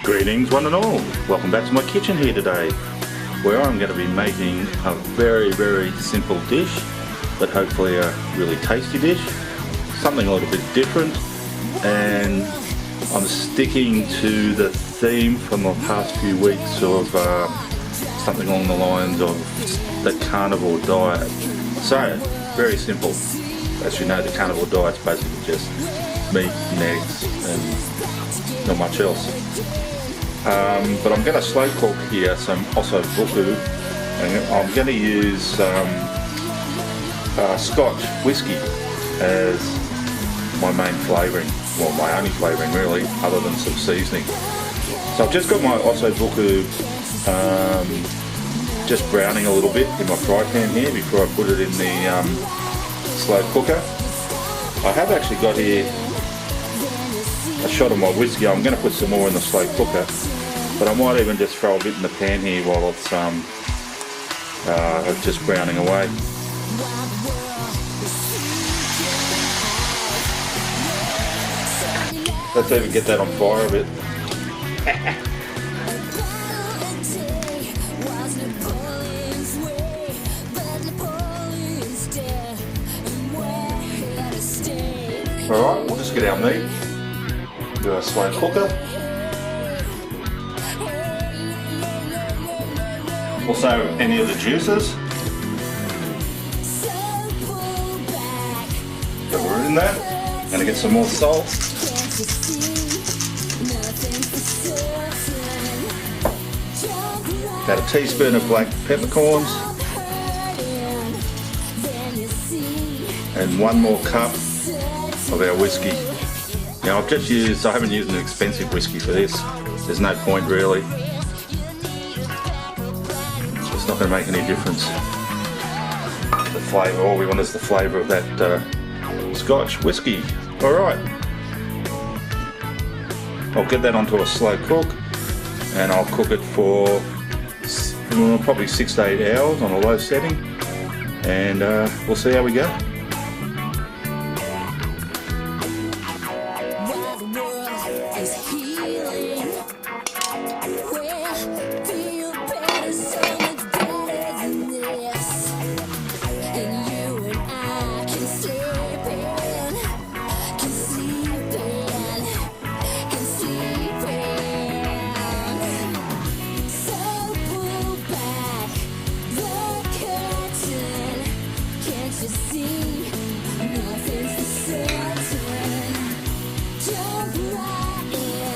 Greetings one and all, welcome back to my kitchen here today, where I'm going to be making a very simple dish, but hopefully a really tasty dish, something a little bit different, and I'm sticking to the theme from the past few weeks of something along the lines of the carnivore diet. So, very simple. As you know, the carnivore diet's basically just meat and eggs and not much else. But I'm going to slow cook here some Osso Buco, and I'm going to use Scotch whiskey as my main flavouring, well, my only flavouring really, other than some seasoning. So I've just got my Osso Buco just browning a little bit in my fry pan here before I put it in the slow cooker. I have actually got here a shot of my whiskey. I'm going to put some more in the slow cooker, but I might even just throw a bit in the pan here while it's just browning away. Let's even get that on fire a bit. Alright, we'll just get our meat, do a slow cooker. Also, any of the juices that were in there. Gonna get some more salt. About a teaspoon of black peppercorns. And 1 more cup of our whiskey. Now I haven't used an expensive whiskey for this. There's no point really. It's not going to make any difference. The flavour, all we want is the flavour of that Scotch whiskey. Alright. I'll get that onto a slow cook and I'll cook it for probably 6 to 8 hours on a low setting, and we'll see how we go.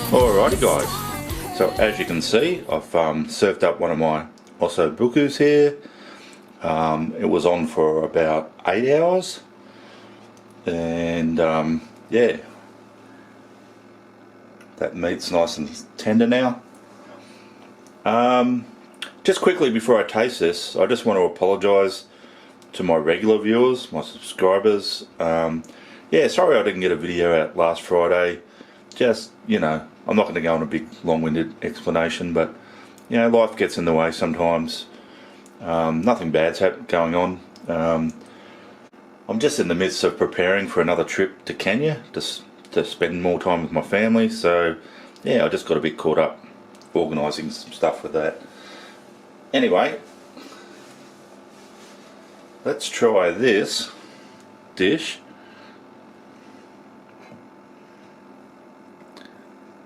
Alrighty guys, so as you can see, I've served up one of my Osso Bucos here. It was on for about 8 hours, and yeah, that meat's nice and tender now. Just quickly before I taste this, I just want to apologise to my regular viewers, my subscribers. Yeah, sorry I didn't get a video out last Friday. Just, you know, I'm not going to go on a big long-winded explanation, but you know, life gets in the way sometimes. Nothing bad's going on. I'm just in the midst of preparing for another trip to Kenya to spend more time with my family, so yeah, I just got a bit caught up organising some stuff with that. Anyway, let's try this dish.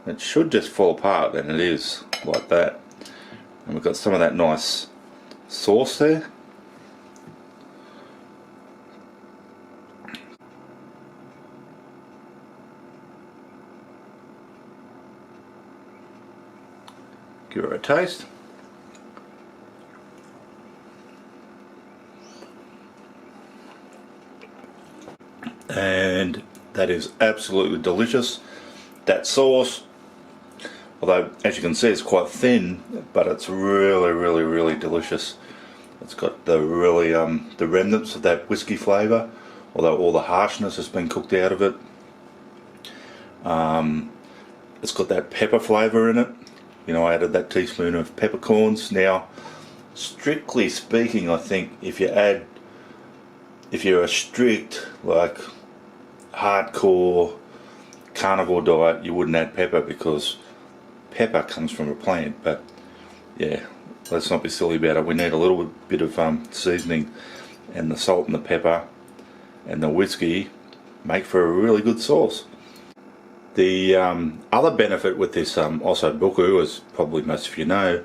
It should just fall apart, and it is like that. And we've got some of that nice sauce there. Give her a taste. And that is absolutely delicious. That sauce, although as you can see it's quite thin, but it's really delicious. It's got the the remnants of that whiskey flavour, although all the harshness has been cooked out of it. It's got that pepper flavour in it. You know, I added that teaspoon of peppercorns. Now, strictly speaking, I think if you're a strict, like, hardcore carnivore diet, you wouldn't add pepper, because pepper comes from a plant, but yeah, let's not be silly about it. We need a little bit of seasoning, and the salt and the pepper and the whiskey make for a really good sauce. The other benefit with this Osso Buco, as probably most of you know,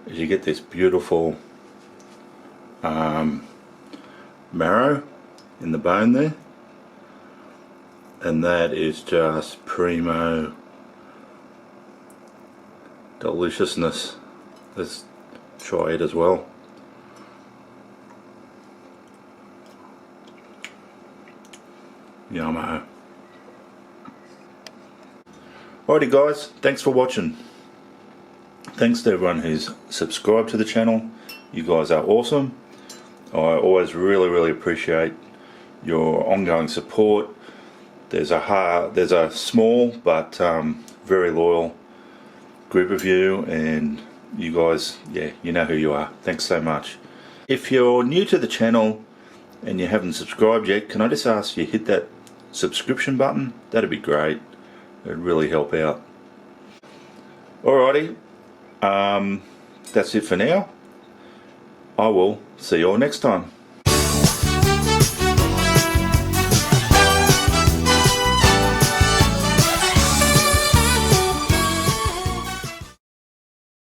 is you get this beautiful marrow in the bone there, and that is just primo deliciousness. Let's try it as well. Yummo. Alrighty guys, thanks for watching. Thanks to everyone who's subscribed to the channel. You guys are awesome. I always really appreciate your ongoing support. There's a small but very loyal group of you, and you guys, yeah, you know who you are. Thanks so much. If you're new to the channel and you haven't subscribed yet, can I just ask you hit that subscription button? That'd be great. It'd really help out. Alrighty, that's it for now. I will see you all next time.